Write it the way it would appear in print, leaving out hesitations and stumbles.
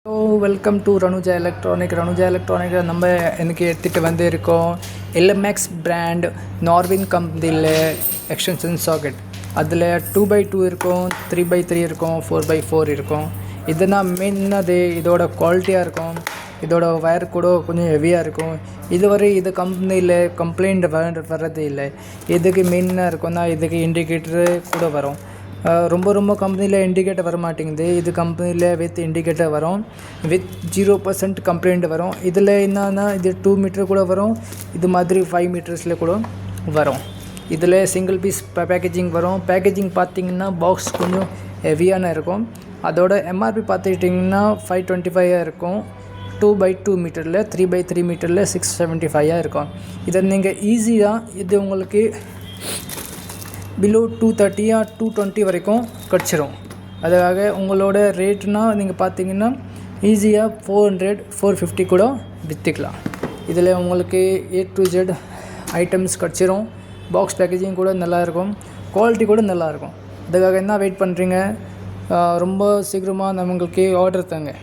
Welcome to ரனுஜா electronic நம்ம எனக்கு எடுத்துகிட்டு வந்து இருக்கோம் எல்எம்எக்ஸ் பிராண்ட் நார்வின் கம்பெனியில் எக்ஸ்டென்ஷன் சாக்கெட். அதில் 2x2 இருக்கும், 3x3 இருக்கும், 4x4 இருக்கும். இதுனா மெயினாக இதோட குவாலிட்டியாக இருக்கும். இதோட வயர் கூட கொஞ்சம் ஹெவியாக இருக்கும். இதுவரை இது கம்பெனியில் கம்ப்ளைண்ட் வர்றது இல்லை. இதுக்கு மெயினாக இருக்கும்னா இதுக்கு இண்டிகேட்டரு கூட வரும். ரொம்ப கம்பெனியில் இண்டிகேட்டர் வர மாட்டேங்குது. இது கம்பெனியில் வித் இண்டிகேட்டர் வரும், வித் 0% கம்ப்ளைண்ட் வரும். இதில் என்னன்னா இது 2 மீட்டர் கூட வரும், இது மாதிரி 5 மீட்டர்ஸில் கூட வரும். இதில் சிங்கிள் பீஸ் பேக்கேஜிங் வரும். பேக்கேஜிங் பார்த்திங்கன்னா பாக்ஸ் கொஞ்சம் ஹெவியான இருக்கும். அதோட எம்ஆர்பி பார்த்துக்கிட்டிங்கன்னா 525 இருக்கும். 2x2 மீட்டரில், 3x3 மீட்டரில் 675 இருக்கும். இதை நீங்கள் ஈஸியாக இது உங்களுக்கு பிலோ 230 or 220 வரைக்கும் கிடச்சிரும். அதுக்காக உங்களோட ரேட்னால் நீங்கள் பார்த்தீங்கன்னா ஈஸியாக 400-450 கூட விற்றுக்கலாம். இதில் உங்களுக்கு A to Z ஐட்டம்ஸ் கிடச்சிரும். பாக்ஸ் பேக்கேஜிங் கூட நல்லாயிருக்கும், குவாலிட்டி கூட நல்லாயிருக்கும். அதுக்காக என்ன வெயிட் பண்ணுறீங்க? ரொம்ப சீக்கிரமாக நம்மளுக்கு ஆர்டர் தாங்க.